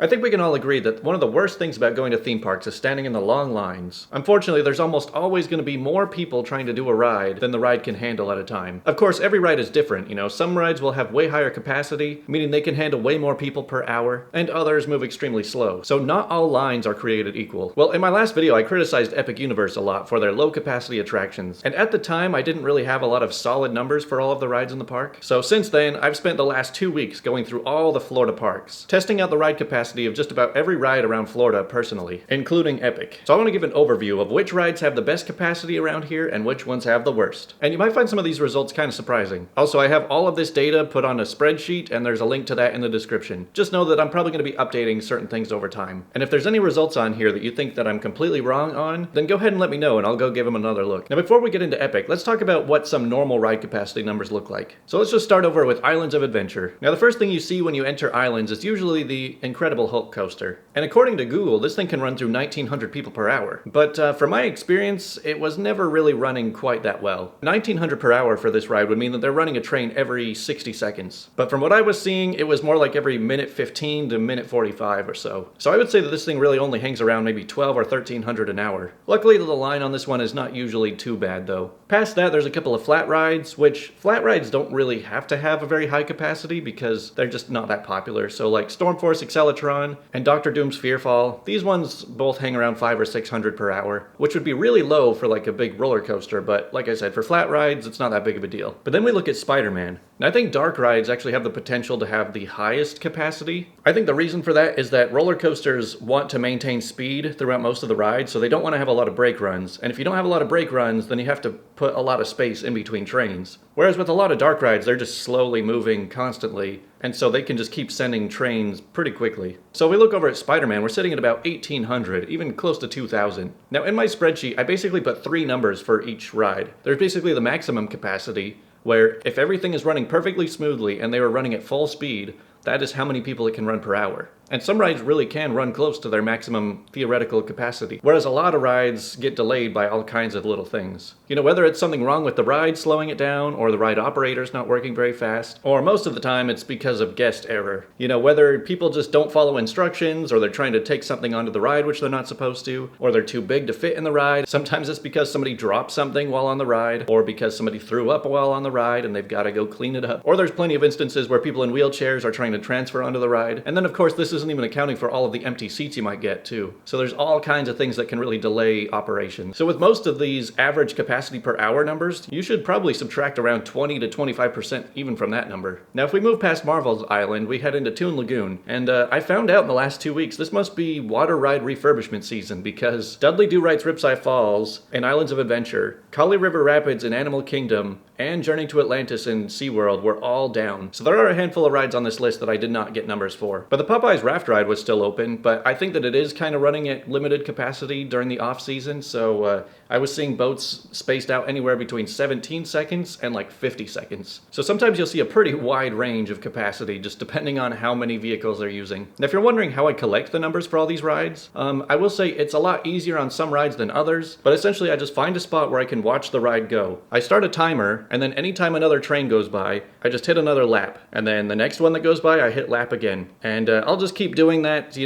I think we can all agree that one of the worst things about going to theme parks is standing in the long lines. Unfortunately, there's almost always going to be more people trying to do a ride than the ride can handle at a time. Of course, every ride is different, some rides will have way higher capacity, meaning they can handle way more people per hour, and others move extremely slow. So not all lines are created equal. Well, in my last video, I criticized Epic Universe a lot for their low capacity attractions, and at the time, I didn't really have a lot of solid numbers for all of the rides in the park. So since then, I've spent the last 2 weeks going through all the Florida parks, testing out the ride capacity of just about every ride around Florida personally, including Epic. So I want to give an overview of which rides have the best capacity around here and which ones have the worst. And you might find some of these results kind of surprising. Also, I have all of this data put on a spreadsheet, and there's a link to that in the description. Just know that I'm probably going to be updating certain things over time. And if there's any results on here that you think that I'm completely wrong on, then go ahead and let me know and I'll go give them another look. Now before we get into Epic, let's talk about what some normal ride capacity numbers look like. So let's just start over with Islands of Adventure. Now the first thing you see when you enter Islands is usually the Incredible Hulk coaster. And according to Google, this thing can run through 1900 people per hour. But from my experience, it was never really running quite that well. 1900 per hour for this ride would mean that they're running a train every 60 seconds. But from what I was seeing, it was more like every minute 15 to minute 45 or so. So I would say that this thing really only hangs around maybe 12 or 1300 an hour. Luckily, the line on this one is not usually too bad though. Past that, there's a couple of flat rides, which flat rides don't really have to have a very high capacity because they're just not that popular. So like Stormforce Accelatron and Dr. Doom's Fearfall, these ones both hang around 500 or 600 per hour, which would be really low for like a big roller coaster, but like I said, for flat rides, it's not that big of a deal. But then we look at Spider-Man. And I think dark rides actually have the potential to have the highest capacity. I think the reason for that is that roller coasters want to maintain speed throughout most of the ride, so they don't want to have a lot of brake runs. And if you don't have a lot of brake runs, then you have to put a lot of space in between trains. Whereas with a lot of dark rides, they're just slowly moving constantly, and so they can just keep sending trains pretty quickly. So we look over at Spider-Man, we're sitting at about 1800, even close to 2000. Now in my spreadsheet, I basically put 3 numbers for each ride. There's basically the maximum capacity, where if everything is running perfectly smoothly and they were running at full speed, that is how many people it can run per hour. And some rides really can run close to their maximum theoretical capacity, whereas a lot of rides get delayed by all kinds of little things. Whether it's something wrong with the ride slowing it down, or the ride operator's not working very fast, or most of the time it's because of guest error. Whether people just don't follow instructions, or they're trying to take something onto the ride which they're not supposed to, or they're too big to fit in the ride. Sometimes it's because somebody dropped something while on the ride, or because somebody threw up while on the ride and they've got to go clean it up. Or there's plenty of instances where people in wheelchairs are trying to transfer onto the ride. And then of course this isn't even accounting for all of the empty seats you might get too. So there's all kinds of things that can really delay operations. So with most of these average capacity per hour numbers, you should probably subtract around 20 to 25% even from that number. Now if we move past Marvel's Island, we head into Toon Lagoon. And I found out in the last 2 weeks, this must be water ride refurbishment season, because Dudley Do-Right's Ripside Falls and Islands of Adventure, Kali River Rapids in Animal Kingdom, and Journey to Atlantis in Seaworld were all down. So there are a handful of rides on this list that I did not get numbers for. But the Popeyes Raft Ride was still open, but I think that it is kind of running at limited capacity during the off season, so I was seeing boats spaced out anywhere between 17 seconds and like 50 seconds. So sometimes you'll see a pretty wide range of capacity just depending on how many vehicles they're using. Now if you're wondering how I collect the numbers for all these rides, I will say it's a lot easier on some rides than others, but essentially I just find a spot where I can watch the ride go. I start a timer, and then anytime another train goes by, I just hit another lap, and then the next one that goes by, I hit lap again. And I'll just keep doing that,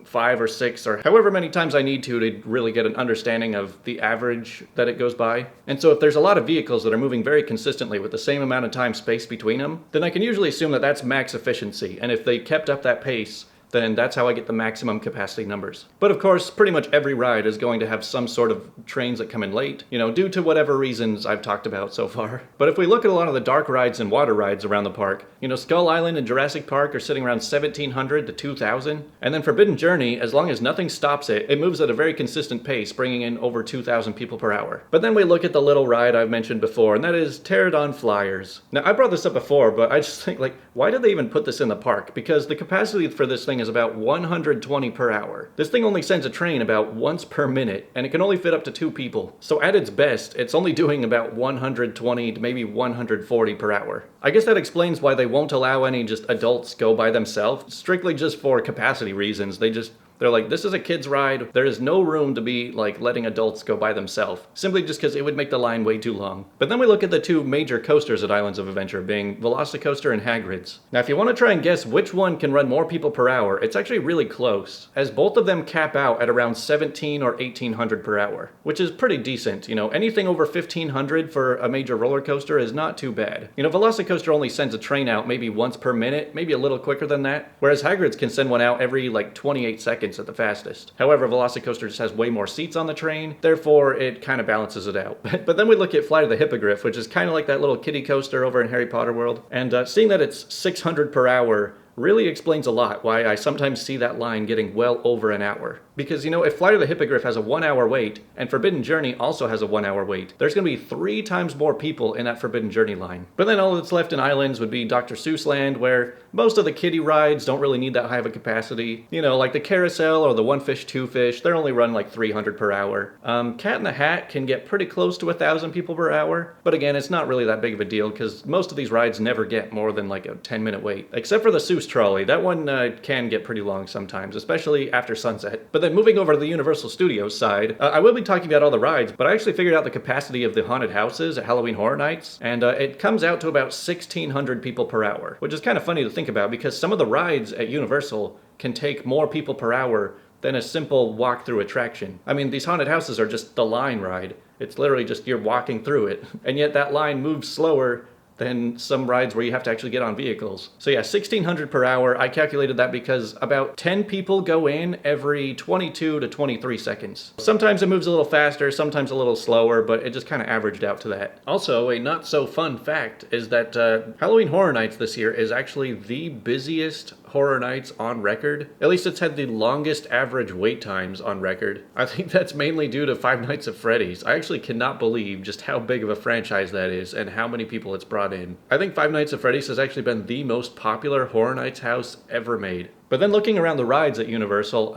5 or 6 or however many times I need to really get an understanding of the average that it goes by. And so if there's a lot of vehicles that are moving very consistently with the same amount of time spaced between them, then I can usually assume that that's max efficiency. And if they kept up that pace, then that's how I get the maximum capacity numbers. But of course, pretty much every ride is going to have some sort of trains that come in late, due to whatever reasons I've talked about so far. But if we look at a lot of the dark rides and water rides around the park, Skull Island and Jurassic Park are sitting around 1700 to 2000. And then Forbidden Journey, as long as nothing stops it, it moves at a very consistent pace, bringing in over 2000 people per hour. But then we look at the little ride I've mentioned before, and that is Pterodon Flyers. Now, I brought this up before, but I just think, why did they even put this in the park? Because the capacity for this thing is about 120 per hour. This thing only sends a train about once per minute, and it can only fit up to 2 people. So at its best, it's only doing about 120 to maybe 140 per hour. I guess that explains why they won't allow any just adults go by themselves, strictly just for capacity reasons. They just They're like, this is a kid's ride. There is no room to be like letting adults go by themselves, simply just because it would make the line way too long. But then we look at the two major coasters at Islands of Adventure, being Velocicoaster and Hagrid's. Now, if you want to try and guess which one can run more people per hour, it's actually really close, as both of them cap out at around 17 or 1800 per hour, which is pretty decent. You know, anything over 1500 for a major roller coaster is not too bad. You know, Velocicoaster only sends a train out maybe once per minute, maybe a little quicker than that, whereas Hagrid's can send one out every like 28 seconds at the fastest. However, Velocicoaster just has way more seats on the train, therefore it kind of balances it out. But then we look at Flight of the Hippogriff, which is kind of like that little kiddie coaster over in Harry Potter World, and seeing that it's 600 per hour really explains a lot why I sometimes see that line getting well over an hour. Because, you know, if Flight of the Hippogriff has a 1 hour wait, and Forbidden Journey also has a 1 hour wait, there's going to be 3 times more people in that Forbidden Journey line. But then all that's left in Islands would be Dr. Seuss Land, where most of the kiddie rides don't really need that high of a capacity. You know, like the Carousel or the One Fish, Two Fish, they're only run like 300 per hour. Cat in the Hat can get pretty close to 1,000 people per hour, but again, it's not really that big of a deal because most of these rides never get more than like a 10-minute wait. Except for the Seuss Trolley, that one can get pretty long sometimes, especially after sunset. But then moving over to the Universal Studios side, I will be talking about all the rides, but I actually figured out the capacity of the haunted houses at Halloween Horror Nights, and it comes out to about 1,600 people per hour, which is kind of funny to think about because some of the rides at Universal can take more people per hour than a simple walk-through attraction. I mean, these haunted houses are just the line ride. It's literally just you're walking through it, and yet that line moves slower than some rides where you have to actually get on vehicles. So yeah, 1,600 per hour. I calculated that because about 10 people go in every 22 to 23 seconds. Sometimes it moves a little faster, sometimes a little slower, but it just kind of averaged out to that. Also, a not so fun fact is that Halloween Horror Nights this year is actually the busiest Horror Nights on record. At least it's had the longest average wait times on record. I think that's mainly due to Five Nights at Freddy's. I actually cannot believe just how big of a franchise that is and how many people it's brought in. I think Five Nights at Freddy's has actually been the most popular Horror Nights house ever made. But then looking around the rides at Universal,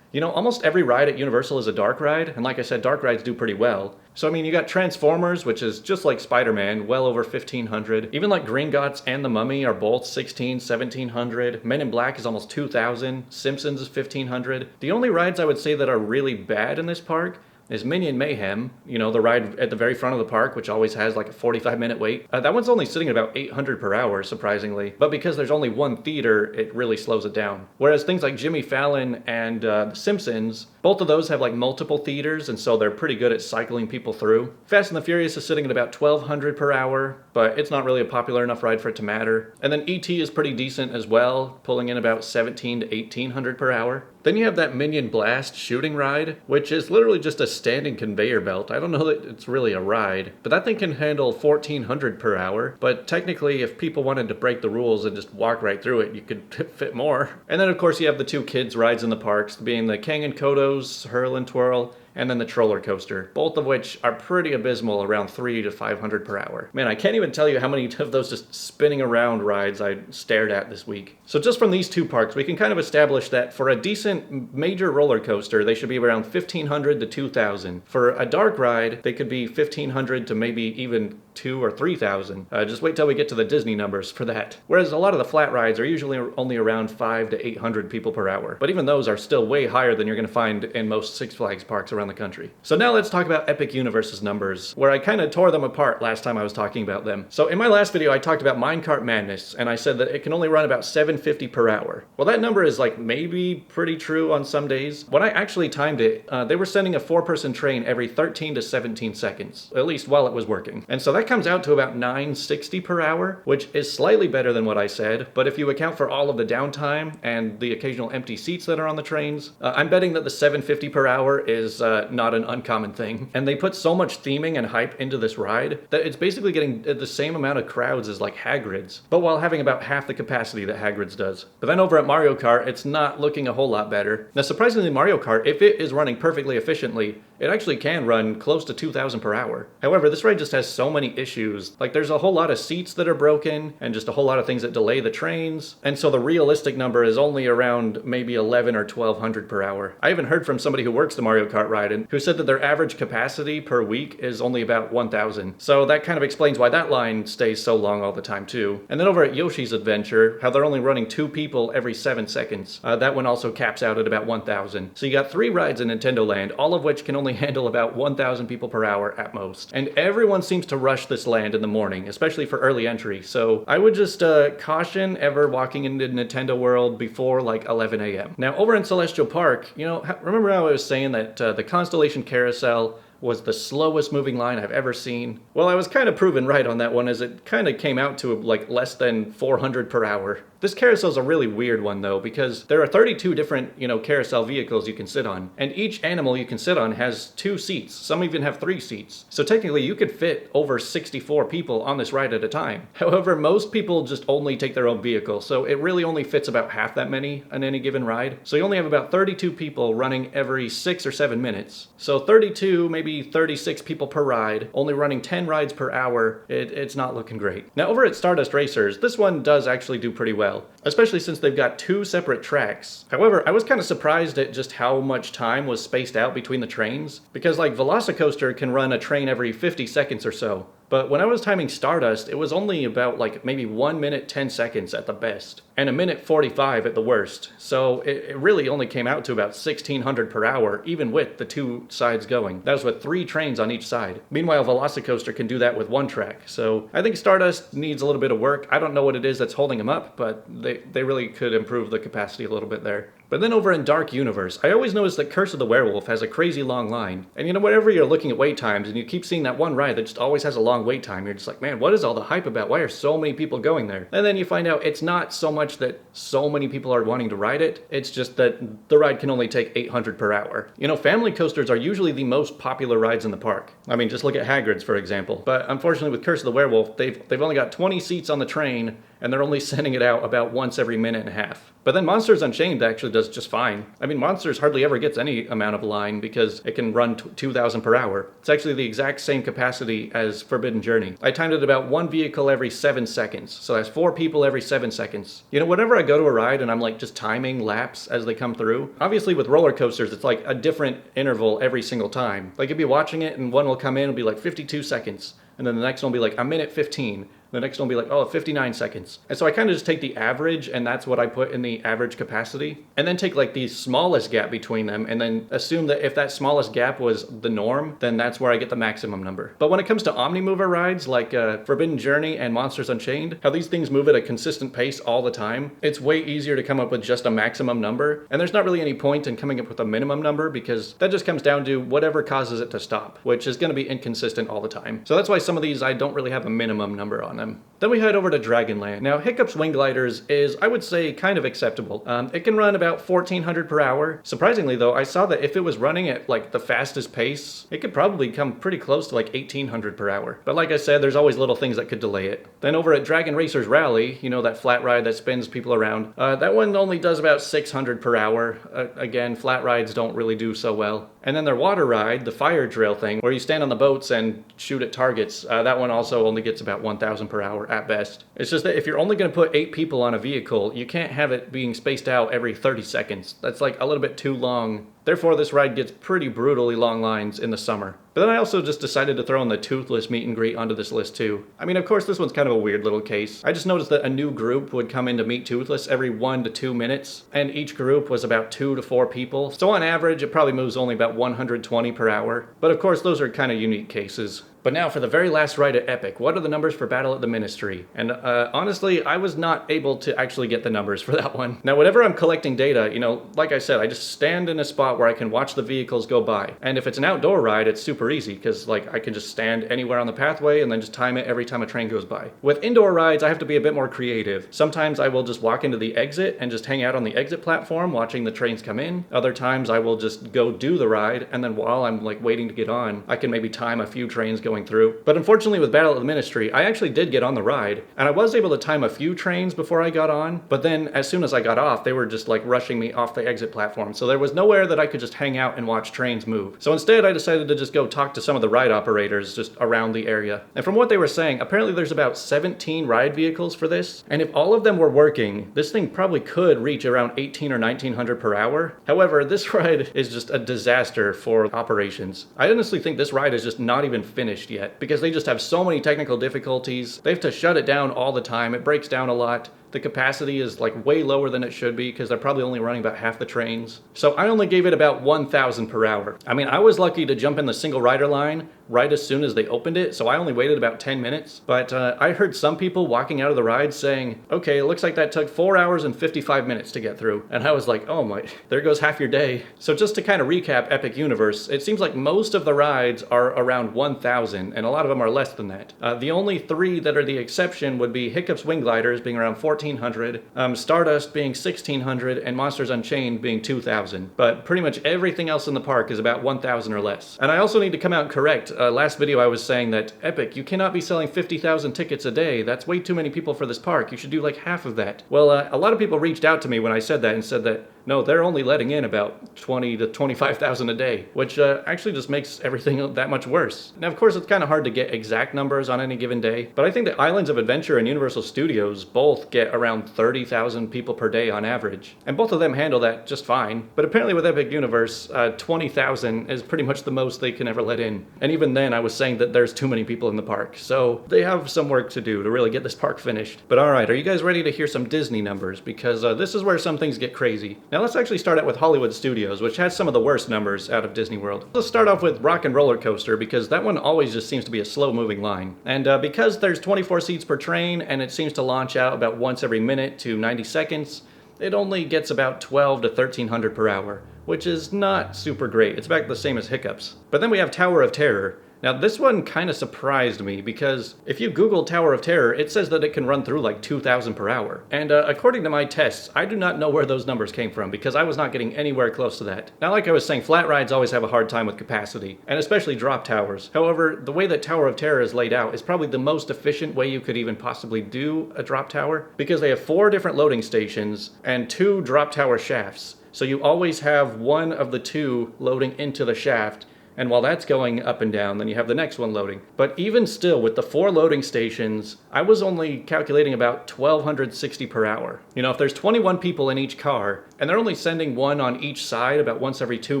you know, almost every ride at Universal is a dark ride, and like I said, dark rides do pretty well. So I mean, you got Transformers, which is just like Spider-Man, well over 1,500. Even like Gringotts and The Mummy are both 1,600, 1,700. Men in Black is almost 2,000. Simpsons is 1,500. The only rides I would say that are really bad in this park is Minion Mayhem, you know, the ride at the very front of the park, which always has like a 45-minute wait. That one's only sitting at about 800 per hour, surprisingly. But because there's only one theater, it really slows it down. Whereas things like Jimmy Fallon and The Simpsons, both of those have like multiple theaters, and so they're pretty good at cycling people through. Fast and the Furious is sitting at about 1,200 per hour, but it's not really a popular enough ride for it to matter. And then E.T. is pretty decent as well, pulling in about 1,700 to 1,800 per hour. Then you have that Minion Blast shooting ride, which is literally just a standing conveyor belt. I don't know that it's really a ride, but that thing can handle 1,400 per hour. But technically, if people wanted to break the rules and just walk right through it, you could fit more. And then of course you have the two kids' rides in the parks, being the Kang and Kodos, Hurl and Twirl, and then the Troller Coaster, both of which are pretty abysmal, around 300 to 500 per hour. Man, I can't even tell you how many of those just spinning around rides I stared at this week. So just from these two parks, we can kind of establish that for a decent major roller coaster, they should be around 1,500 to 2,000. For a dark ride, they could be 1,500 to maybe even 2,000 or 3,000. Just wait till we get to the Disney numbers for that. Whereas a lot of the flat rides are usually only around 500 to 800 people per hour. But even those are still way higher than you're going to find in most Six Flags parks around the country. So now let's talk about Epic Universe's numbers, where I kind of tore them apart last time I was talking about them. So in my last video, I talked about Minecart Madness, and I said that it can only run about 750 per hour. Well, that number is like maybe pretty true on some days. When I actually timed it, they were sending a 4-person train every 13 to 17 seconds, at least while it was working. And so that comes out to about 960 per hour, which is slightly better than what I said. But if you account for all of the downtime and the occasional empty seats that are on the trains, I'm betting that the 750 per hour is not an uncommon thing. And they put so much theming and hype into this ride that it's basically getting the same amount of crowds as like Hagrid's, but while having about half the capacity that Hagrid's does. But then over at Mario Kart, it's not looking a whole lot better. Now surprisingly, Mario Kart, if it is running perfectly efficiently, it actually can run close to 2,000 per hour. However, this ride just has so many issues. Like there's a whole lot of seats that are broken and just a whole lot of things that delay the trains. And so the realistic number is only around maybe 11 or 1,200 per hour. I even heard from somebody who works the Mario Kart ride and who said that their average capacity per week is only about 1,000. So that kind of explains why that line stays so long all the time too. And then over at Yoshi's Adventure, how they're only running 2 people every 7 seconds. That one also caps out at about 1,000. So you got 3 rides in Nintendo Land, all of which can only handle about 1,000 people per hour at most. And everyone seems to rush this land in the morning, especially for early entry. So I would just caution ever walking into Nintendo World before like 11 a.m. Now over in Celestial Park, you know, remember how I was saying that the Constellation Carousel was the slowest moving line I've ever seen? Well, I was kind of proven right on that one, as it kind of came out to like less than 400 per hour. This carousel's a really weird one though, because there are 32 different, you know, carousel vehicles you can sit on, and each animal you can sit on has 2 seats. Some even have 3 seats. So technically you could fit over 64 people on this ride at a time. However, most people just only take their own vehicle, so it really only fits about half that many on any given ride. So you only have about 32 people running every 6 or 7 minutes. So 32, maybe 36 people per ride, only running 10 rides per hour. It's not looking great. Now over at Stardust Racers, this one does actually do pretty well, especially since they've got 2 separate tracks. However, I was kind of surprised at just how much time was spaced out between the trains, because like Velocicoaster can run a train every 50 seconds or so. But when I was timing Stardust, it was only about like maybe 1 minute 10 seconds at the best, and 1:45 at the worst. So it really only came out to about 1,600 per hour, even with the 2 sides going. That was with 3 trains on each side. Meanwhile, Velocicoaster can do that with 1 track. So I think Stardust needs a little bit of work. I don't know what it is that's holding them up, but they really could improve the capacity a little bit there. But then over in Dark Universe, I always notice that Curse of the Werewolf has a crazy long line. And you know, whenever you're looking at wait times and you keep seeing that one ride that just always has a long wait time, you're just like, man, what is all the hype about? Why are so many people going there? And then you find out it's not so much that so many people are wanting to ride it, it's just that the ride can only take 800 per hour. You know, family coasters are usually the most popular rides in the park. I mean, just look at Hagrid's, for example. But unfortunately with Curse of the Werewolf, they've only got 20 seats on the train, and they're only sending it out about once every minute and a half. But then Monsters Unchained actually does just fine. I mean, Monsters hardly ever gets any amount of line because it can run 2,000 per hour. It's actually the exact same capacity as Forbidden Journey. I timed it about 1 vehicle every 7 seconds, so that's 4 people every 7 seconds. You know, whenever I go to a ride and I'm like just timing laps as they come through, obviously with roller coasters, it's like a different interval every single time. Like you'll be watching it and one will come in and be like 52 seconds, and then the next one will be like 1:15. The next one will be like, 59 seconds. And so I kind of just take the average, and that's what I put in the average capacity. And then take like the smallest gap between them, and then assume that if that smallest gap was the norm, then that's where I get the maximum number. But when it comes to Omnimover rides, like Forbidden Journey and Monsters Unchained, how these things move at a consistent pace all the time, it's way easier to come up with just a maximum number. And there's not really any point in coming up with a minimum number, because that just comes down to whatever causes it to stop, which is going to be inconsistent all the time. So that's why some of these I don't really have a minimum number on them. Then we head over to Dragonland. Now, Hiccup's Wing Gliders is, I would say, kind of acceptable. It can run about 1,400 per hour. Surprisingly, though, I saw that if it was running at like the fastest pace, it could probably come pretty close to like 1,800 per hour. But like I said, there's always little things that could delay it. Then over at Dragon Racers Rally, you know, that flat ride that spins people around, that one only does about 600 per hour. Again, flat rides don't really do so well. And then their water ride, the fire drill thing, where you stand on the boats and shoot at targets, that one also only gets about 1,000 per hour at best. It's just that if you're only going to put 8 people on a vehicle, you can't have it being spaced out every 30 seconds. That's like a little bit too long. Therefore, this ride gets pretty brutally long lines in the summer. But then I also just decided to throw in the Toothless meet and greet onto this list too. I mean, of course, this one's kind of a weird little case. I just noticed that a new group would come in to meet Toothless every 1 to 2 minutes, and each group was about 2 to 4 people. So on average, it probably moves only about 120 per hour. But of course, those are kind of unique cases. But now for the very last ride at Epic, what are the numbers for Battle at the Ministry? And honestly, I was not able to actually get the numbers for that one. Now, whenever I'm collecting data, you know, like I said, I just stand in a spot where I can watch the vehicles go by. And if it's an outdoor ride, it's super easy because like I can just stand anywhere on the pathway and then just time it every time a train goes by. With indoor rides, I have to be a bit more creative. Sometimes I will just walk into the exit and just hang out on the exit platform watching the trains come in. Other times I will just go do the ride, and then while I'm like waiting to get on, I can maybe time a few trains going going through. But unfortunately with Battle of the Ministry, I actually did get on the ride, and I was able to time a few trains before I got on, but then as soon as I got off, they were just like rushing me off the exit platform, so there was nowhere that I could just hang out and watch trains move. So instead, I decided to just go talk to some of the ride operators just around the area. And from what they were saying, apparently there's about 17 ride vehicles for this, and if all of them were working, this thing probably could reach around 18 or 1900 per hour. However, this ride is just a disaster for operations. I honestly think this ride is just not even finished yet, because they just have so many technical difficulties. They have to shut it down all the time. It breaks down a lot. The capacity is like way lower than it should be because they're probably only running about half the trains. So I only gave it about 1,000 per hour. I mean, I was lucky to jump in the single rider line right as soon as they opened it, so I only waited about 10 minutes. But I heard some people walking out of the ride saying, okay, it looks like that took 4 hours and 55 minutes to get through. And I was like, oh my, there goes half your day. So just to kind of recap Epic Universe, it seems like most of the rides are around 1,000, and a lot of them are less than that. The only three that are the exception would be Hiccup's Wing Gliders being around 1,400, Stardust being 1,600, and Monsters Unchained being 2,000. But pretty much everything else in the park is about 1,000 or less. And I also need to come out and correct, last video I was saying that, Epic, you cannot be selling 50,000 tickets a day. That's way too many people for this park. You should do like half of that. Well, a lot of people reached out to me when I said that and said that, no, they're only letting in about 20 to 25,000 a day, which actually just makes everything that much worse. Now, of course, it's kind of hard to get exact numbers on any given day, but I think that Islands of Adventure and Universal Studios both get around 30,000 people per day on average, and both of them handle that just fine. But apparently with Epic Universe, 20,000 is pretty much the most they can ever let in. And even then, I was saying that there's too many people in the park, so they have some work to do to really get this park finished. But alright, are you guys ready to hear some Disney numbers? Because this is where some things get crazy. Now let's actually start out with Hollywood Studios, which has some of the worst numbers out of Disney World. Let's start off with Rock and Roller Coaster, because that one always just seems to be a slow-moving line. And because there's 24 seats per train, and it seems to launch out about once every minute to 90 seconds, it only gets about 12 to 1,300 per hour, which is not super great. It's about the same as Hiccup's. But then we have Tower of Terror. Now this one kind of surprised me because if you Google Tower of Terror, it says that it can run through like 2,000 per hour. And according to my tests, I do not know where those numbers came from because I was not getting anywhere close to that. Now, like I was saying, flat rides always have a hard time with capacity, and especially drop towers. However, the way that Tower of Terror is laid out is probably the most efficient way you could even possibly do a drop tower, because they have 4 different loading stations and 2 drop tower shafts. So you always have one of the 2 loading into the shaft, and while that's going up and down, then you have the next one loading. But even still, with the 4 loading stations, I was only calculating about 1,260 per hour. You know, if there's 21 people in each car, and they're only sending one on each side about once every 2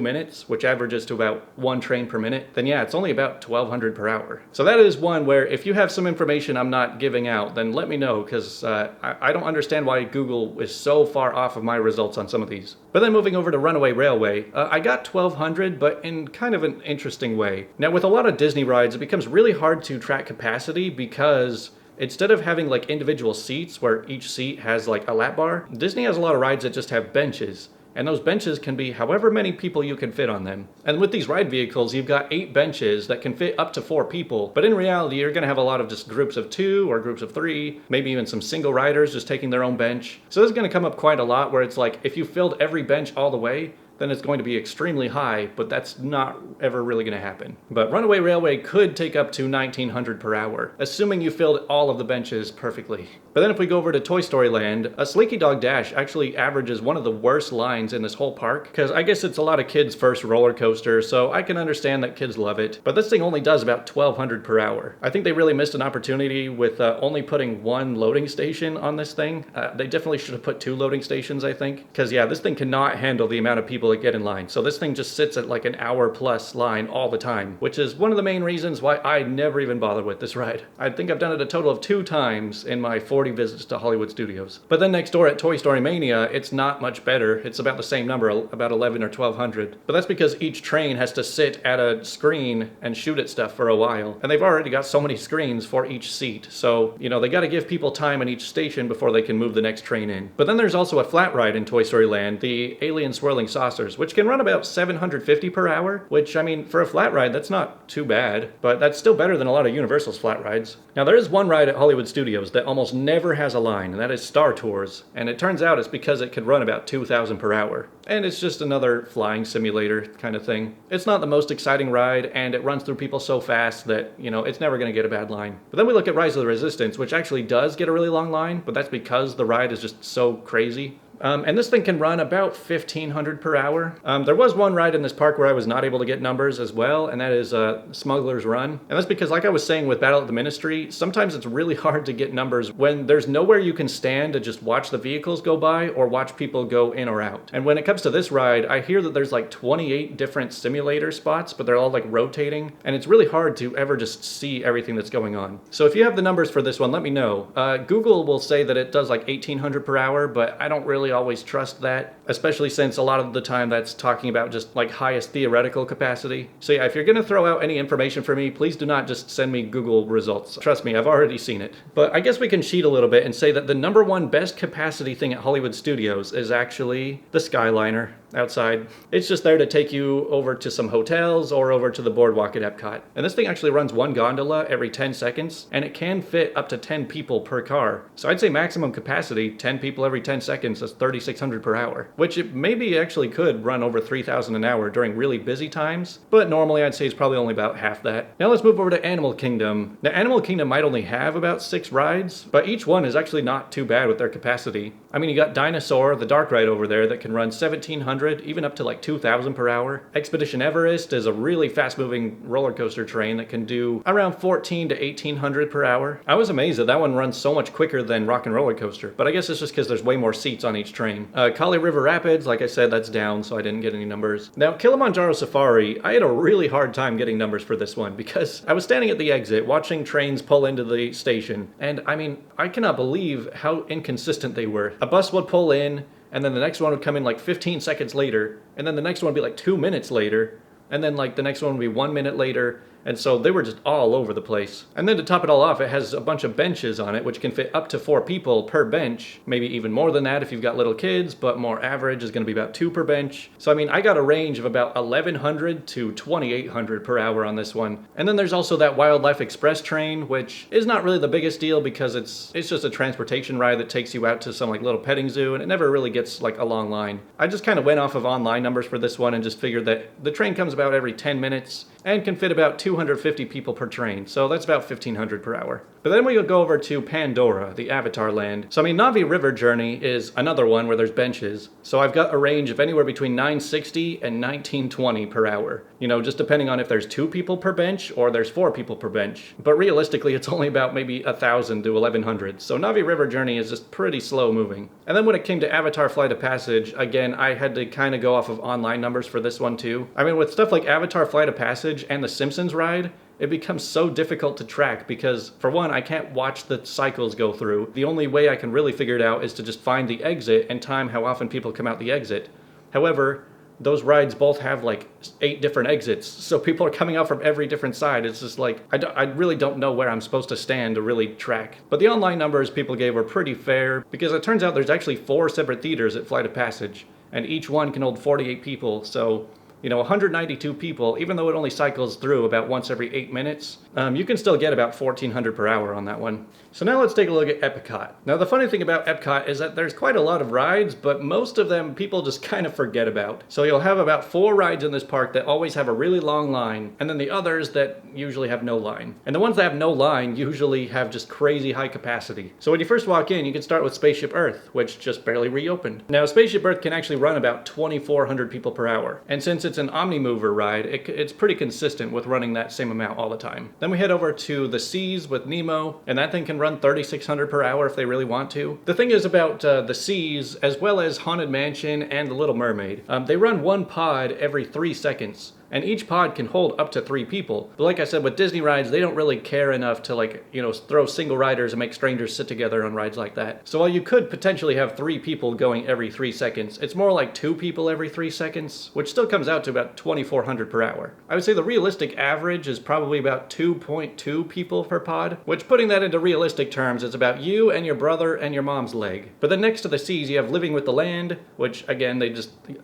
minutes, which averages to about 1 train per minute, then yeah, it's only about 1,200 per hour. So that is one where if you have some information I'm not giving out, then let me know, because I don't understand why Google is so far off of my results on some of these. But then moving over to Runaway Railway, I got 1,200, but in kind of an interesting way. Now, with a lot of Disney rides, it becomes really hard to track capacity because instead of having like individual seats where each seat has like a lap bar, Disney has a lot of rides that just have benches. And those benches can be however many people you can fit on them. And with these ride vehicles, you've got 8 benches that can fit up to 4 people. But in reality, you're gonna have a lot of just groups of 2 or groups of 3, maybe even some single riders just taking their own bench. So this is gonna come up quite a lot where it's like, if you filled every bench all the way, then it's going to be extremely high, but that's not ever really going to happen. But Runaway Railway could take up to 1,900 per hour, assuming you filled all of the benches perfectly. But then if we go over to Toy Story Land, a Slinky Dog Dash actually averages one of the worst lines in this whole park, because I guess it's a lot of kids' first roller coaster, so I can understand that kids love it, but this thing only does about 1,200 per hour. I think they really missed an opportunity with only putting 1 loading station on this thing. They definitely should have put 2 loading stations, I think, because yeah, this thing cannot handle the amount of people that get in line. So this thing just sits at like an hour plus line all the time, which is one of the main reasons why I never even bother with this ride. I think I've done it a total of 2 times in my 40 visits to Hollywood Studios. But then next door at Toy Story Mania, it's not much better. It's about the same number, about 11 or 1,200. But that's because each train has to sit at a screen and shoot at stuff for a while. And they've already got so many screens for each seat. So, you know, they got to give people time in each station before they can move the next train in. But then there's also a flat ride in Toy Story Land, the Alien Swirling Saucer. saucers, which can run about 750 per hour, which, I mean, for a flat ride, that's not too bad, but that's still better than a lot of Universal's flat rides. Now, there is one ride at Hollywood Studios that almost never has a line, and that is Star Tours, and it turns out it's because it could run about 2,000 per hour. And it's just another flying simulator kind of thing. It's not the most exciting ride, and it runs through people so fast that, you know, it's never going to get a bad line. But then we look at Rise of the Resistance, which actually does get a really long line, but that's because the ride is just so crazy. And this thing can run about 1,500 per hour. There was one ride in this park where I was not able to get numbers as well, and that is Smuggler's Run. And that's because, like I was saying with Battle at the Ministry, sometimes it's really hard to get numbers when there's nowhere you can stand to just watch the vehicles go by or watch people go in or out. And when it comes to this ride, I hear that there's like 28 different simulator spots, but they're all like rotating, and it's really hard to ever just see everything that's going on. So if you have the numbers for this one, let me know. Google will say that it does like 1,800 per hour, but I don't really always trust that, especially since a lot of the time that's talking about just like highest theoretical capacity. So yeah, if you're gonna throw out any information for me, please do not just send me Google results. Trust me, I've already seen it. But I guess we can cheat a little bit and say that the number one best capacity thing at Hollywood Studios is actually the Skyliner outside. It's just there to take you over to some hotels or over to the boardwalk at EPCOT. And this thing actually runs one gondola every 10 seconds, and it can fit up to 10 people per car. So I'd say maximum capacity, 10 people every 10 seconds, that's 3,600 per hour, which it maybe actually could run over 3,000 an hour during really busy times, but normally I'd say it's probably only about half that. Now let's move over to Animal Kingdom. Now Animal Kingdom might only have about 6 rides, but each one is actually not too bad with their capacity. I mean, you got Dinosaur, the dark ride over there that can run 1,700, even up to like 2,000 per hour. Expedition Everest is a really fast-moving roller coaster train that can do around 1,400 to 1,800 per hour. I was amazed that one runs so much quicker than Rock and Roller Coaster, but I guess it's just because there's way more seats on each train. Kali River Rapids, like I said, that's down, so I didn't get any numbers. Now, Kilimanjaro Safari, I had a really hard time getting numbers for this one because I was standing at the exit watching trains pull into the station, and I mean, I cannot believe how inconsistent they were. A bus would pull in, and then the next one would come in like 15 seconds later, and then the next one would be like 2 minutes later, and then like the next one would be 1 minute later, and so they were just all over the place. And then to top it all off, it has a bunch of benches on it, which can fit up to 4 people per bench, maybe even more than that if you've got little kids, but more average is gonna be about 2 per bench. So I mean, I got a range of about 1,100 to 2,800 per hour on this one. And then there's also that Wildlife Express train, which is not really the biggest deal because it's just a transportation ride that takes you out to some like little petting zoo, and it never really gets like a long line. I just kind of went off of online numbers for this one and just figured that the train comes about every 10 minutes and can fit about 250 people per train, so that's about 1,500 per hour. But then we go over to Pandora, the Avatar land. So I mean, Navi River Journey is another one where there's benches. So I've got a range of anywhere between 960 and 1920 per hour. You know, just depending on if there's 2 people per bench or there's 4 people per bench. But realistically, it's only about maybe 1,000 to 1,100. So Navi River Journey is just pretty slow moving. And then when it came to Avatar Flight of Passage, again, I had to kind of go off of online numbers for this one too. I mean, with stuff like Avatar Flight of Passage and the Simpsons ride, it becomes so difficult to track because, for one, I can't watch the cycles go through. The only way I can really figure it out is to just find the exit and time how often people come out the exit. However, those rides both have like 8 different exits, so people are coming out from every different side. It's just like, I really don't know where I'm supposed to stand to really track. But the online numbers people gave were pretty fair because it turns out there's actually 4 separate theaters at Flight of Passage, and each one can hold 48 people, so you know, 192 people, even though it only cycles through about once every 8 minutes, you can still get about 1,400 per hour on that one. So now let's take a look at EPCOT. Now the funny thing about EPCOT is that there's quite a lot of rides, but most of them people just kind of forget about. So you'll have about 4 rides in this park that always have a really long line, and then the others that usually have no line. And the ones that have no line usually have just crazy high capacity. So when you first walk in, you can start with Spaceship Earth, which just barely reopened. Now Spaceship Earth can actually run about 2,400 people per hour, and since it's an Omnimover ride, it's pretty consistent with running that same amount all the time. Then we head over to the Seas with Nemo, and that thing can run 3,600 per hour if they really want to. The thing is about the Seas, as well as Haunted Mansion and The Little Mermaid, they run one pod every 3 seconds. and each pod can hold up to 3 people. But like I said, with Disney rides, they don't really care enough to, like, you know, throw single riders and make strangers sit together on rides like that. So while you could potentially have 3 people going every 3 seconds, it's more like 2 people every 3 seconds, which still comes out to about 2,400 per hour. I would say the realistic average is probably about 2.2 people per pod, which, putting that into realistic terms, is about you and your brother and your mom's leg. But then next to the Seas, you have Living with the Land, which again,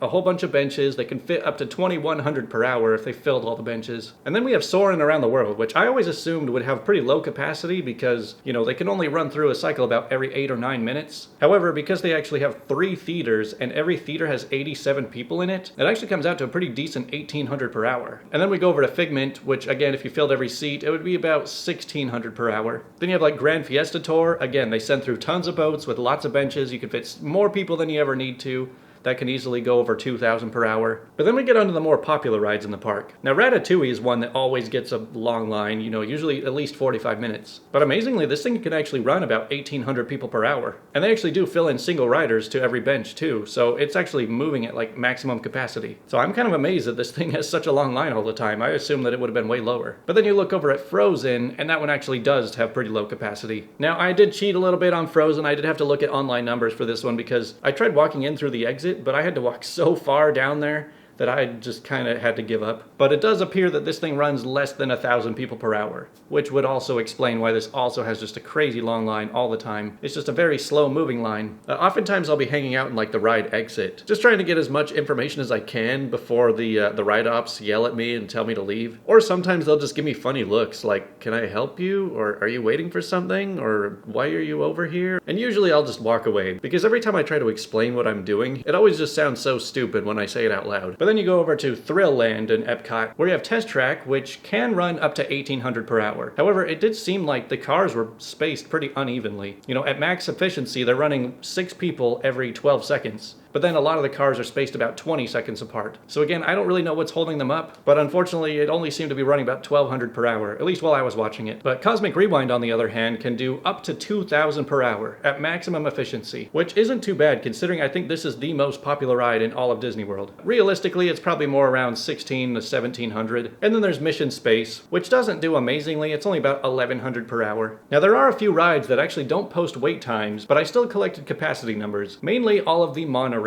a whole bunch of benches. They can fit up to 2,100 per hour if they filled all the benches. And then we have Soarin' Around the World, which I always assumed would have pretty low capacity because, you know, they can only run through a cycle about every 8 or 9 minutes. However, because they actually have 3 theaters and every theater has 87 people in it, it actually comes out to a pretty decent 1,800 per hour. And then we go over to Figment, which again, if you filled every seat, it would be about 1,600 per hour. Then you have like Grand Fiesta Tour. Again, they send through tons of boats with lots of benches. You can fit more people than you ever need to. That can easily go over 2,000 per hour. But then we get onto the more popular rides in the park. Now, Ratatouille is one that always gets a long line, you know, usually at least 45 minutes. But amazingly, this thing can actually run about 1,800 people per hour. And they actually do fill in single riders to every bench too, so it's actually moving at like maximum capacity. So I'm kind of amazed that this thing has such a long line all the time. I assumed that it would have been way lower. But then you look over at Frozen, and that one actually does have pretty low capacity. Now, I did cheat a little bit on Frozen. I did have to look at online numbers for this one because I tried walking in through the exit, but I had to walk so far down there that I just kind of had to give up. But it does appear that this thing runs less than 1,000 people per hour, which would also explain why this also has just a crazy long line all the time. It's just a very slow moving line. Oftentimes I'll be hanging out in like the ride exit, just trying to get as much information as I can before the ride ops yell at me and tell me to leave. Or sometimes they'll just give me funny looks like, can I help you? Or are you waiting for something? Or why are you over here? And usually I'll just walk away because every time I try to explain what I'm doing, it always just sounds so stupid when I say it out loud. But then you go over to Thrill Land in Epcot, where you have Test Track, which can run up to 1,800 per hour. However, it did seem like the cars were spaced pretty unevenly. You know, at max efficiency, they're running 6 people every 12 seconds. But then a lot of the cars are spaced about 20 seconds apart. So again, I don't really know what's holding them up, but unfortunately it only seemed to be running about 1,200 per hour, at least while I was watching it. But Cosmic Rewind, on the other hand, can do up to 2,000 per hour at maximum efficiency, which isn't too bad considering I think this is the most popular ride in all of Disney World. Realistically, it's probably more around 1,600 to 1,700. And then there's Mission Space, which doesn't do amazingly. It's only about 1,100 per hour. Now there are a few rides that actually don't post wait times, but I still collected capacity numbers, mainly all of the monorails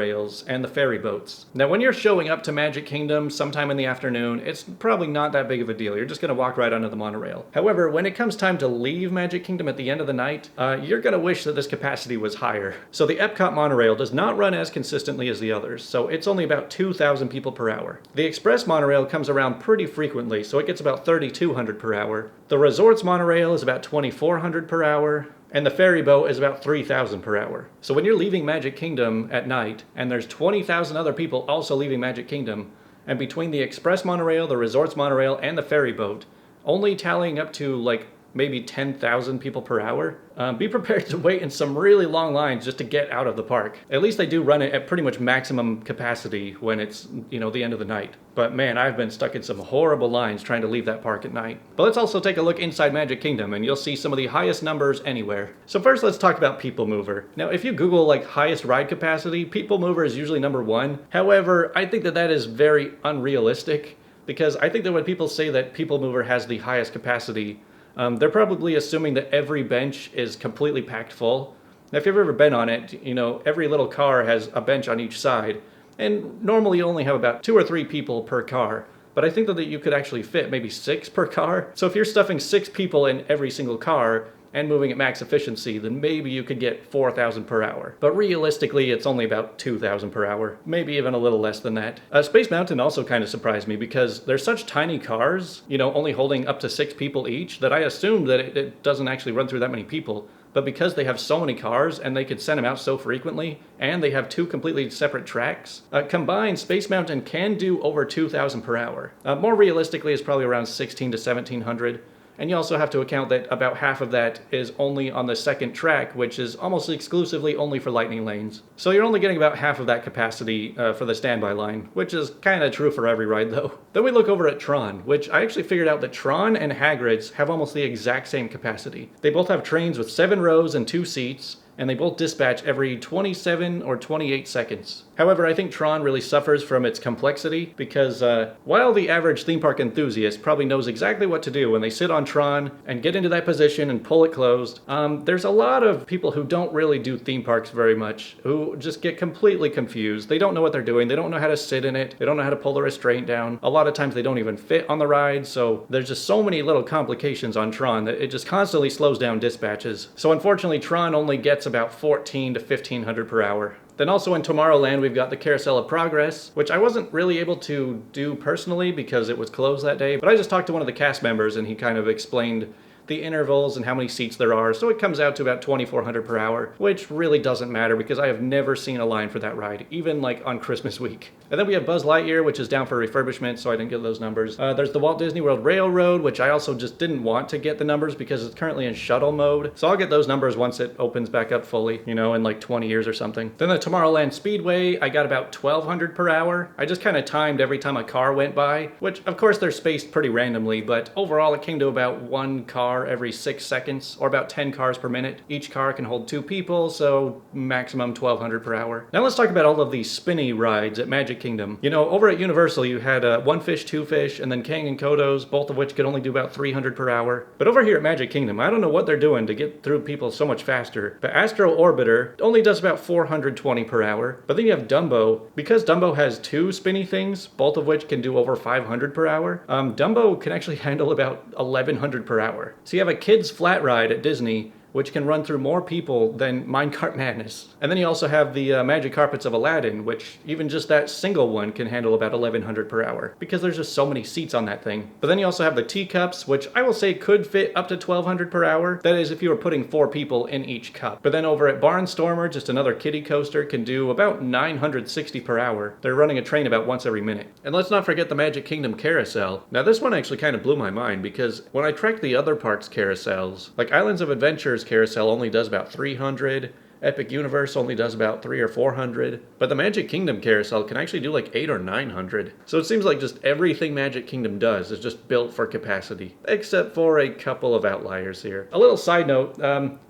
and the ferry boats. Now when you're showing up to Magic Kingdom sometime in the afternoon, it's probably not that big of a deal. You're just going to walk right onto the monorail. However, when it comes time to leave Magic Kingdom at the end of the night, you're going to wish that this capacity was higher. So the Epcot monorail does not run as consistently as the others, so it's only about 2,000 people per hour. The Express monorail comes around pretty frequently, so it gets about 3,200 per hour. The Resorts monorail is about 2,400 per hour. And the ferry boat is about 3,000 per hour. So when you're leaving Magic Kingdom at night, and there's 20,000 other people also leaving Magic Kingdom, and between the Express monorail, the Resorts monorail, and the ferry boat, only tallying up to like maybe 10,000 people per hour, be prepared to wait in some really long lines just to get out of the park. At least they do run it at pretty much maximum capacity when it's, you know, the end of the night. But man, I've been stuck in some horrible lines trying to leave that park at night. But let's also take a look inside Magic Kingdom and you'll see some of the highest numbers anywhere. So first let's talk about People Mover. Now if you Google like highest ride capacity, People Mover is usually number 1. However, I think that is very unrealistic because I think that when people say that People Mover has the highest capacity, they're probably assuming that every bench is completely packed full. Now, if you've ever been on it, you know, every little car has a bench on each side, and normally you only have about 2 or 3 people per car. But I think that you could actually fit maybe 6 per car. So if you're stuffing 6 people in every single car, and moving at max efficiency, then maybe you could get 4,000 per hour. But realistically, it's only about 2,000 per hour, maybe even a little less than that. Space Mountain also kind of surprised me because they're such tiny cars, you know, only holding up to 6 people each, that I assumed that it doesn't actually run through that many people. But because they have so many cars and they can send them out so frequently, and they have 2 completely separate tracks, combined, Space Mountain can do over 2,000 per hour. More realistically, it's probably around 1,600 to 1,700. And you also have to account that about half of that is only on the second track, which is almost exclusively only for lightning lanes. So you're only getting about half of that capacity for the standby line, which is kind of true for every ride though. Then we look over at Tron, which I actually figured out that Tron and Hagrid's have almost the exact same capacity. They both have trains with 7 rows and 2 seats, and they both dispatch every 27 or 28 seconds. However, I think Tron really suffers from its complexity because while the average theme park enthusiast probably knows exactly what to do when they sit on Tron and get into that position and pull it closed, there's a lot of people who don't really do theme parks very much, who just get completely confused. They don't know what they're doing. They don't know how to sit in it. They don't know how to pull the restraint down. A lot of times they don't even fit on the ride, so there's just so many little complications on Tron that it just constantly slows down dispatches. So unfortunately, Tron only gets about 14 to 1500 per hour. Then also in Tomorrowland, we've got the Carousel of Progress, which I wasn't really able to do personally because it was closed that day, but I just talked to one of the cast members and he kind of explained the intervals and how many seats there are, so it comes out to about 2400 per hour, which really doesn't matter because I have never seen a line for that ride, even like on Christmas week. And then we have Buzz Lightyear, which is down for refurbishment, so I didn't get those numbers. There's the Walt Disney World Railroad, which I also just didn't want to get the numbers because it's currently in shuttle mode, so I'll get those numbers once it opens back up fully, you know, in like 20 years or something. Then the Tomorrowland Speedway, I got about 1200 per hour. I just kind of timed every time a car went by, which of course they're spaced pretty randomly, but overall it came to about one car every 6 seconds, or about 10 cars per minute. Each car can hold 2 people, so maximum 1200 per hour. Now let's talk about all of these spinny rides at Magic Kingdom. You know, over at Universal you had One Fish, Two Fish, and then Kang and Kodos, both of which could only do about 300 per hour. But over here at Magic Kingdom, I don't know what they're doing to get through people so much faster, but Astro Orbiter only does about 420 per hour. But then you have Dumbo. Because Dumbo has 2 spinny things, both of which can do over 500 per hour, Dumbo can actually handle about 1100 per hour. So you have a kids flat ride at Disney which can run through more people than Minecart Madness. And then you also have the Magic Carpets of Aladdin, which even just that single one can handle about 1100 per hour, because there's just so many seats on that thing. But then you also have the Teacups, which I will say could fit up to 1200 per hour. That is if you were putting 4 people in each cup. But then over at Barnstormer, just another kiddie coaster, can do about 960 per hour. They're running a train about once every minute. And let's not forget the Magic Kingdom Carousel. Now this one actually kind of blew my mind, because when I tracked the other parks' carousels, like Islands of Adventure's carousel only does about 300, Epic Universe only does about 300 or 400, but the Magic Kingdom carousel can actually do like 800 or 900. So it seems like just everything Magic Kingdom does is just built for capacity, except for a couple of outliers here. A little side note,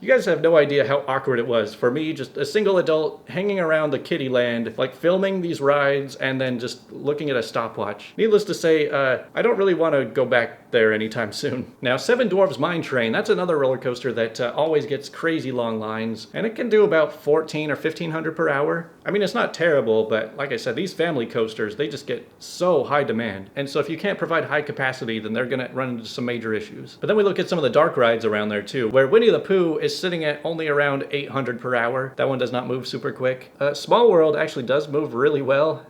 you guys have no idea how awkward it was for me, just a single adult hanging around the kiddie land, like filming these rides and then just looking at a stopwatch. Needless to say, I don't really want to go back there anytime soon. Now, Seven Dwarfs Mine Train, that's another roller coaster that always gets crazy long lines, and it can do about 14 or 1500 per hour. I mean, it's not terrible, but like I said, these family coasters, they just get so high demand. And so if you can't provide high capacity, then they're gonna run into some major issues. But then we look at some of the dark rides around there too, where Winnie the Pooh is sitting at only around 800 per hour. That one does not move super quick. Small World actually does move really well.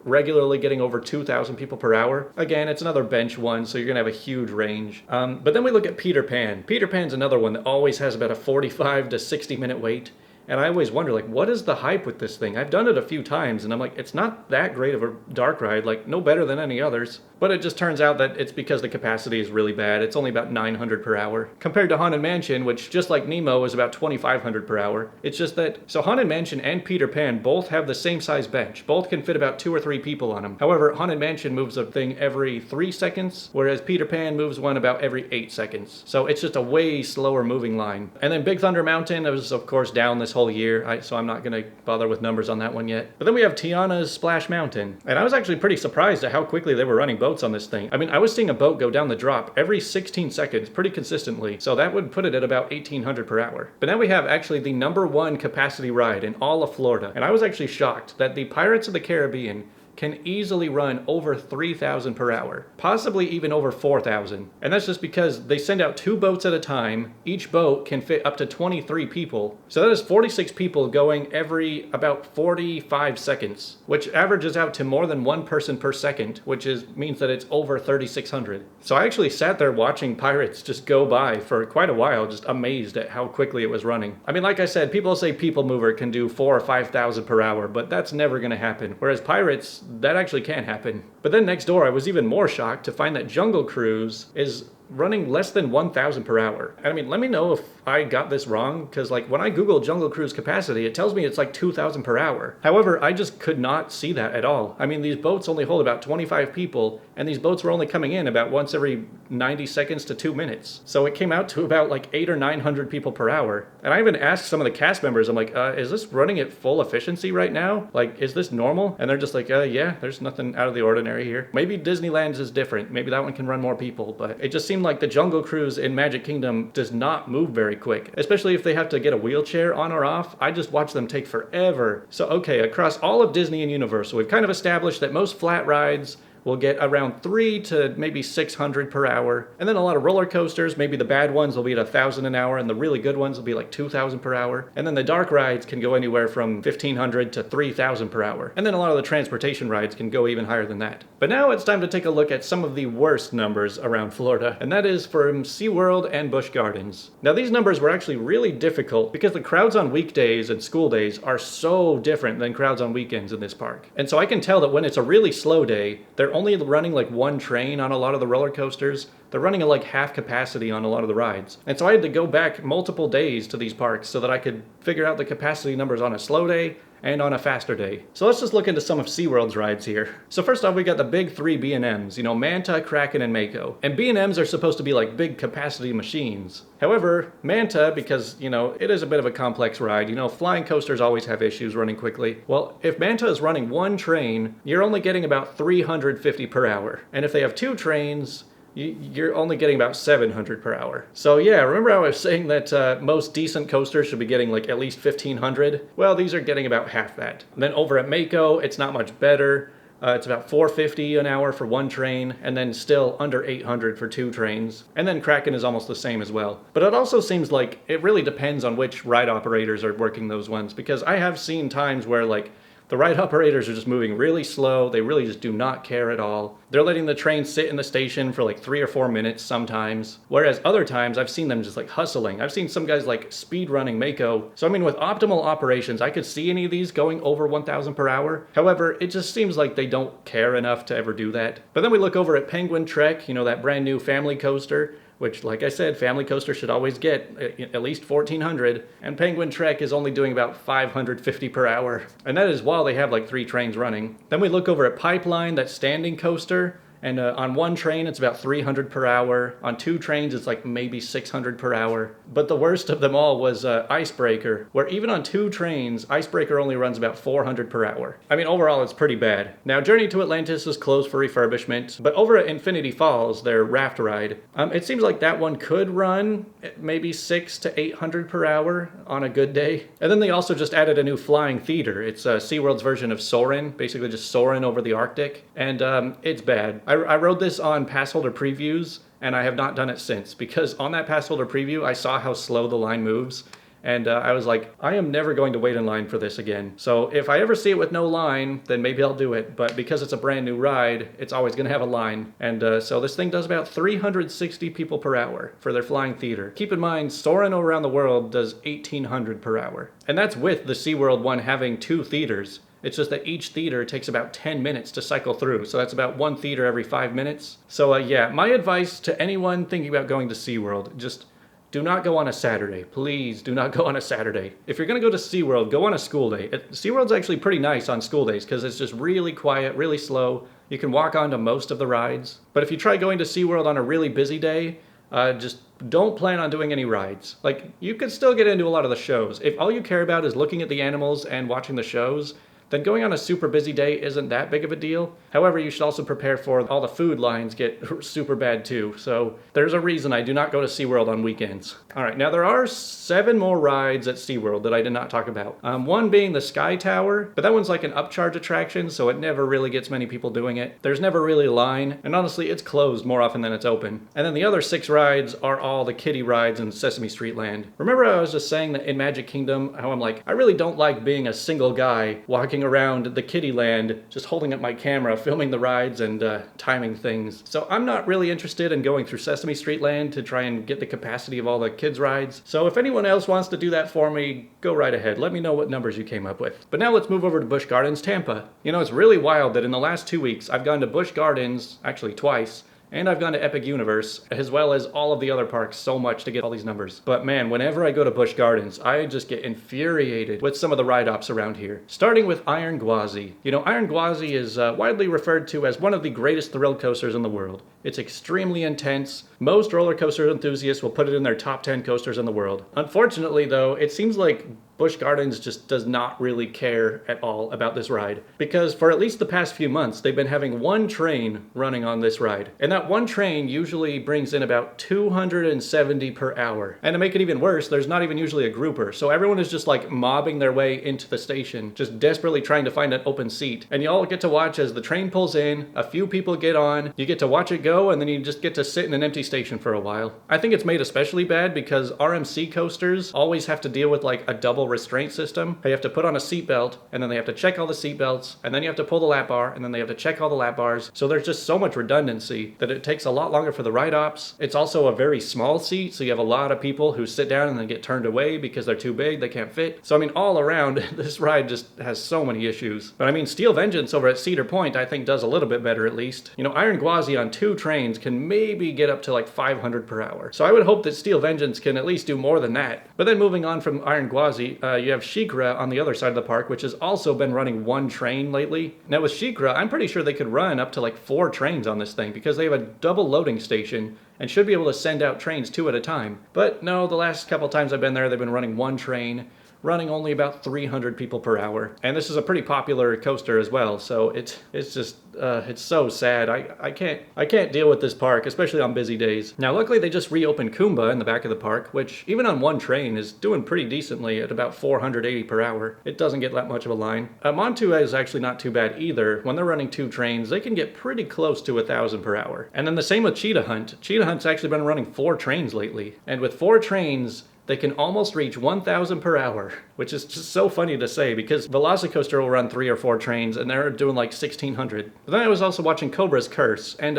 Regularly getting over 2,000 people per hour. Again, it's another bench one, so you're gonna have a huge range. But then we look at Peter Pan. Peter Pan's another one that always has about a 45 to 60 minute wait. And I always wonder, like, what is the hype with this thing? I've done it a few times, and I'm like, it's not that great of a dark ride, like, no better than any others. But it just turns out that it's because the capacity is really bad. It's only about 900 per hour. Compared to Haunted Mansion, which, just like Nemo, is about 2,500 per hour. It's just that, so Haunted Mansion and Peter Pan both have the same size bench. Both can fit about 2 or 3 people on them. However, Haunted Mansion moves a thing every 3 seconds, whereas Peter Pan moves one about every 8 seconds. So it's just a way slower moving line. And then Big Thunder Mountain, it was, of course, down this whole year, so I'm not going to bother with numbers on that one yet. But then we have Tiana's Splash Mountain. And I was actually pretty surprised at how quickly they were running boats on this thing. I mean, I was seeing a boat go down the drop every 16 seconds pretty consistently, so that would put it at about 1,800 per hour. But now we have actually the #1 capacity ride in all of Florida. And I was actually shocked that the Pirates of the Caribbean can easily run over 3,000 per hour, possibly even over 4,000. And that's just because they send out 2 boats at a time. Each boat can fit up to 23 people. So that is 46 people going every about 45 seconds, which averages out to more than 1 person per second, which means that it's over 3,600. So I actually sat there watching Pirates just go by for quite a while, just amazed at how quickly it was running. I mean, like I said, people say People Mover can do 4,000 or 5,000 per hour, but that's never gonna happen. Whereas Pirates, that actually can happen. But then next door, I was even more shocked to find that Jungle Cruise is running less than 1,000 per hour. I mean, let me know if I got this wrong, because like when I Google Jungle Cruise capacity, it tells me it's like 2,000 per hour. However, I just could not see that at all. I mean, these boats only hold about 25 people, and these boats were only coming in about once every 90 seconds to 2 minutes. So it came out to about like 800 or 900 people per hour. And I even asked some of the cast members, I'm like, is this running at full efficiency right now? Like, is this normal? And they're just like, yeah, there's nothing out of the ordinary here. Maybe Disneyland's is different. Maybe that one can run more people, but it just seemed like the Jungle Cruise in Magic Kingdom does not move very quick, especially if they have to get a wheelchair on or off. I just watch them take forever. So okay, across all of Disney and Universal, we've kind of established that most flat rides will get around 300 to maybe 600 per hour. And then a lot of roller coasters, maybe the bad ones will be at 1,000 an hour, and the really good ones will be like 2,000 per hour. And then the dark rides can go anywhere from 1,500 to 3,000 per hour. And then a lot of the transportation rides can go even higher than that. But now it's time to take a look at some of the worst numbers around Florida, and that is from Seaworld and Busch Gardens. Now these numbers were actually really difficult because the crowds on weekdays and school days are so different than crowds on weekends in this park. And so I can tell that when it's a really slow day, they're only running like one train on a lot of the roller coasters. They're running at like half capacity on a lot of the rides. And so I had to go back multiple days to these parks so that I could figure out the capacity numbers on a slow day and on a faster day. So let's just look into some of SeaWorld's rides here. So first off, we got the big three B&Ms, Manta, Kraken, and Mako. And B&Ms are supposed to be like big capacity machines. However, Manta, because, it is a bit of a complex ride, flying coasters always have issues running quickly. Well, if Manta is running one train, you're only getting about 350 per hour. And if they have two trains, you're only getting about 700 per hour. So yeah, remember how I was saying that most decent coasters should be getting like at least 1,500? Well, these are getting about half that. And then over at Mako, it's not much better. It's about 450 an hour for one train, and then still under 800 for two trains. And then Kraken is almost the same as well. But it also seems like it really depends on which ride operators are working those ones, because I have seen times where like the ride operators are just moving really slow. They really just do not care at all. They're letting the train sit in the station for like 3 or 4 minutes sometimes. Whereas other times I've seen them just like hustling. I've seen some guys like speed running Mako. So I mean, with optimal operations, I could see any of these going over 1,000 per hour. However, it just seems like they don't care enough to ever do that. But then we look over at Penguin Trek, that brand new family coaster, which, like I said, family coaster should always get at least 1,400, and Penguin Trek is only doing about 550 per hour. And that is while they have like 3 trains running. Then we look over at Pipeline, that standing coaster, and on one train it's about 300 per hour. On 2 trains it's like maybe 600 per hour. But the worst of them all was Icebreaker, where even on 2 trains, Icebreaker only runs about 400 per hour. I mean, overall it's pretty bad. Now, Journey to Atlantis is closed for refurbishment, but over at Infinity Falls, their raft ride, it seems like that one could run maybe 600 to 800 per hour on a good day. And then they also just added a new flying theater. It's SeaWorld's version of Soarin', basically just soaring over the Arctic, and it's bad. I rode this on pass holder previews, and I have not done it since, because on that pass holder preview, I saw how slow the line moves, and I was like, I am never going to wait in line for this again. So if I ever see it with no line, then maybe I'll do it, but because it's a brand new ride, it's always going to have a line. And so this thing does about 360 people per hour for their flying theater. Keep in mind, Soarin' around the world does 1,800 per hour, and that's with the SeaWorld one having 2 theaters. It's just that each theater takes about 10 minutes to cycle through, so that's about 1 theater every 5 minutes. So yeah, my advice to anyone thinking about going to SeaWorld, just do not go on a Saturday. Please do not go on a Saturday. If you're going to go to SeaWorld, go on a school day. SeaWorld's actually pretty nice on school days because it's just really quiet, really slow. You can walk onto most of the rides. But if you try going to SeaWorld on a really busy day, just don't plan on doing any rides. Like, you could still get into a lot of the shows. If all you care about is looking at the animals and watching the shows, then going on a super busy day isn't that big of a deal. However, you should also prepare for all the food lines get super bad too. So there's a reason I do not go to SeaWorld on weekends. All right, now there are 7 more rides at SeaWorld that I did not talk about. One being the Sky Tower, but that one's like an upcharge attraction, so it never really gets many people doing it. There's never really a line, and honestly, it's closed more often than it's open. And then the other 6 rides are all the kiddie rides in Sesame Street Land. Remember I was just saying that in Magic Kingdom, how I'm like, I really don't like being a single guy walking around the kiddie land, just holding up my camera, filming the rides and timing things. So I'm not really interested in going through Sesame Street Land to try and get the capacity of all the kids rides. So if anyone else wants to do that for me, go right ahead. Let me know what numbers you came up with. But now let's move over to Busch Gardens, Tampa. It's really wild that in the last 2 weeks, I've gone to Busch Gardens, actually twice, And I've gone to Epic Universe, as well as all of the other parks so much to get all these numbers. But man, whenever I go to Busch Gardens, I just get infuriated with some of the ride ops around here. Starting with Iron Gwazi. You know, Iron Gwazi is widely referred to as one of the greatest thrill coasters in the world. It's extremely intense. Most roller coaster enthusiasts will put it in their top 10 coasters in the world. Unfortunately though, it seems like Busch Gardens just does not really care at all about this ride, because for at least the past few months they've been having one train running on this ride, and that one train usually brings in about 270 per hour. And to make it even worse, there's not even usually a grouper, so everyone is just like mobbing their way into the station, just desperately trying to find an open seat. And you all get to watch as the train pulls in, a few people get on, you get to watch it go, and then you just get to sit in an empty station for a while. I think it's made especially bad because RMC coasters always have to deal with like a double restraint system. They have to put on a seatbelt, and then they have to check all the seatbelts, and then you have to pull the lap bar, and then they have to check all the lap bars. So there's just so much redundancy that it takes a lot longer for the ride ops. It's also a very small seat, so you have a lot of people who sit down and then get turned away because they're too big, they can't fit. So I mean, all around, this ride just has so many issues. But I mean, Steel Vengeance over at Cedar Point I think does a little bit better at least. You know, Iron Gwazi on 2 trains can maybe get up to like 500 per hour. So I would hope that Steel Vengeance can at least do more than that. But then moving on from Iron Gwazi, you have SheiKra on the other side of the park, which has also been running one train lately. Now with SheiKra, I'm pretty sure they could run up to like 4 trains on this thing because they have a double loading station and should be able to send out trains 2 at a time. But no, the last couple times I've been there, they've been running one train, running only about 300 people per hour. And this is a pretty popular coaster as well, so it's just it's so sad. I can't deal with this park, especially on busy days. Now luckily they just reopened Kumba in the back of the park, which even on one train is doing pretty decently at about 480 per hour. It doesn't get that much of a line. Montu is actually not too bad either. When they're running 2 trains, they can get pretty close to 1,000 per hour. And then the same with Cheetah Hunt. Cheetah Hunt's actually been running 4 trains lately. And with 4 trains, they can almost reach 1,000 per hour, which is just so funny to say because Velocicoaster will run 3 or 4 trains and they're doing like 1,600. But then I was also watching Cobra's Curse, and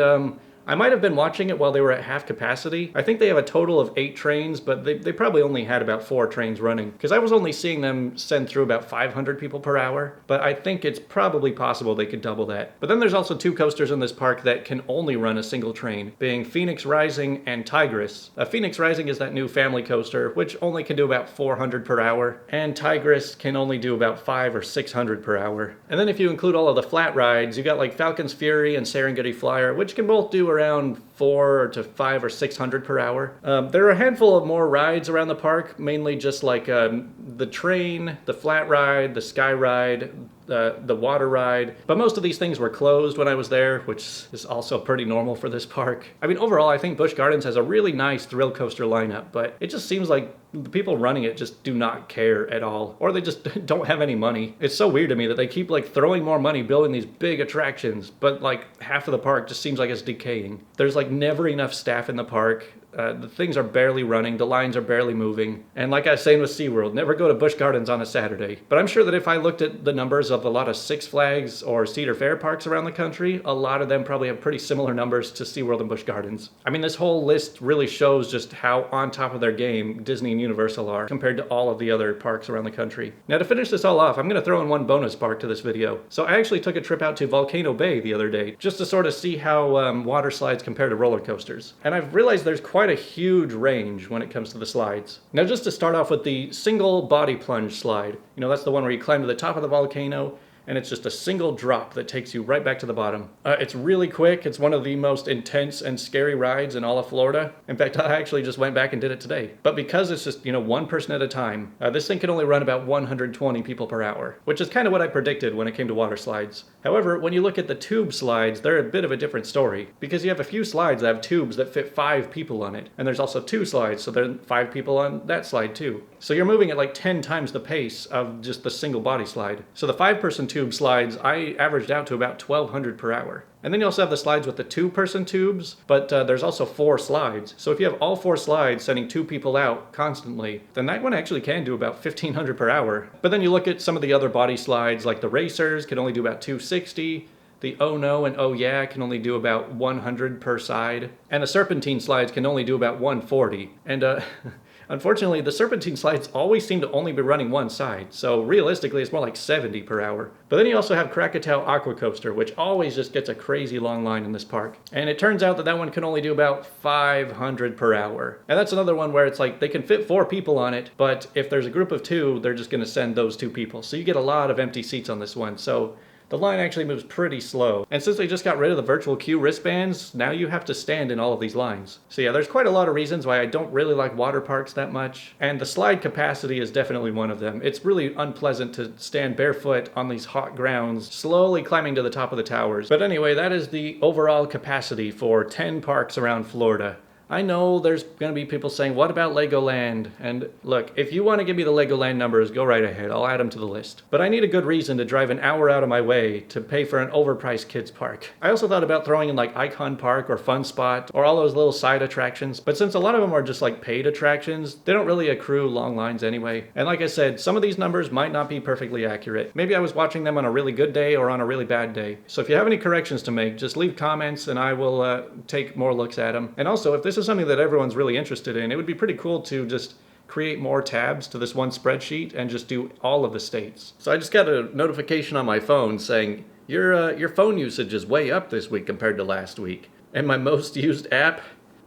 I might have been watching it while they were at half capacity. I think they have a total of 8 trains, but they probably only had about 4 trains running because I was only seeing them send through about 500 people per hour, but I think it's probably possible they could double that. But then there's also 2 coasters in this park that can only run a single train, being Phoenix Rising and Tigris. Phoenix Rising is that new family coaster, which only can do about 400 per hour, and Tigris can only do about 500 or 600 per hour. And then if you include all of the flat rides, you got like Falcon's Fury and Serengeti Flyer, which can both do around 400 to 500 or 600 per hour. There are a handful of more rides around the park, mainly just like the train, the flat ride, the sky ride, the water ride, but most of these things were closed when I was there, which is also pretty normal for this park. I mean, overall, I think Busch Gardens has a really nice thrill coaster lineup, but it just seems like the people running it just do not care at all, or they just don't have any money. It's so weird to me that they keep like throwing more money building these big attractions, but like half of the park just seems like it's decaying. There's like never enough staff in the park. The things are barely running, the lines are barely moving. And like I was saying with SeaWorld, never go to Busch Gardens on a Saturday. But I'm sure that if I looked at the numbers of a lot of Six Flags or Cedar Fair parks around the country, a lot of them probably have pretty similar numbers to SeaWorld and Busch Gardens. I mean, this whole list really shows just how on top of their game Disney and Universal are compared to all of the other parks around the country. Now to finish this all off, I'm going to throw in one bonus park to this video. So I actually took a trip out to Volcano Bay the other day, just to sort of see how water slides compare to roller coasters. And I've realized there's quite a huge range when it comes to the slides. Now just to start off with the single body plunge slide, you know, that's the one where you climb to the top of the volcano and it's just a single drop that takes you right back to the bottom. It's really quick. It's one of the most intense and scary rides in all of Florida. In fact, I actually just went back and did it today. But because it's just, you know, one person at a time, this thing can only run about 120 people per hour, which is kind of what I predicted when it came to water slides. However, when you look at the tube slides, they're a bit of a different story because you have a few slides that have tubes that fit 5 people on it. And there's also 2 slides, so there are 5 people on that slide too. So you're moving at like 10 times the pace of just the single body slide. So the 5-person tube slides, I averaged out to about 1,200 per hour. And then you also have the slides with the 2-person tubes, but there's also 4 slides. So if you have all 4 slides sending 2 people out constantly, then that one actually can do about 1,500 per hour. But then you look at some of the other body slides, like the Racers can only do about 260. The Oh No and Oh Yeah can only do about 100 per side. And the Serpentine slides can only do about 140. And Unfortunately, the serpentine slides always seem to only be running one side, so realistically it's more like 70 per hour. But then you also have Krakatoa Aqua Coaster, which always just gets a crazy long line in this park. And it turns out that that one can only do about 500 per hour. And that's another one where it's like they can fit 4 people on it, but if there's a group of 2, they're just going to send those 2 people. So you get a lot of empty seats on this one. So the line actually moves pretty slow. And since they just got rid of the virtual queue wristbands, now you have to stand in all of these lines. So yeah, there's quite a lot of reasons why I don't really like water parks that much. And the slide capacity is definitely one of them. It's really unpleasant to stand barefoot on these hot grounds, slowly climbing to the top of the towers. But anyway, that is the overall capacity for 10 parks around Florida. I know there's going to be people saying, what about Legoland? And look, if you want to give me the Legoland numbers, go right ahead. I'll add them to the list. But I need a good reason to drive an hour out of my way to pay for an overpriced kids park. I also thought about throwing in like Icon Park or Fun Spot or all those little side attractions. But since a lot of them are just like paid attractions, they don't really accrue long lines anyway. And like I said, some of these numbers might not be perfectly accurate. Maybe I was watching them on a really good day or on a really bad day. So if you have any corrections to make, just leave comments and I will take more looks at them. And also, if this is something that everyone's really interested in, it would be pretty cool to just create more tabs to this one spreadsheet and just do all of the states. So I just got a notification on my phone saying, your phone usage is way up this week compared to last week. And my most used app?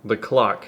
The clock.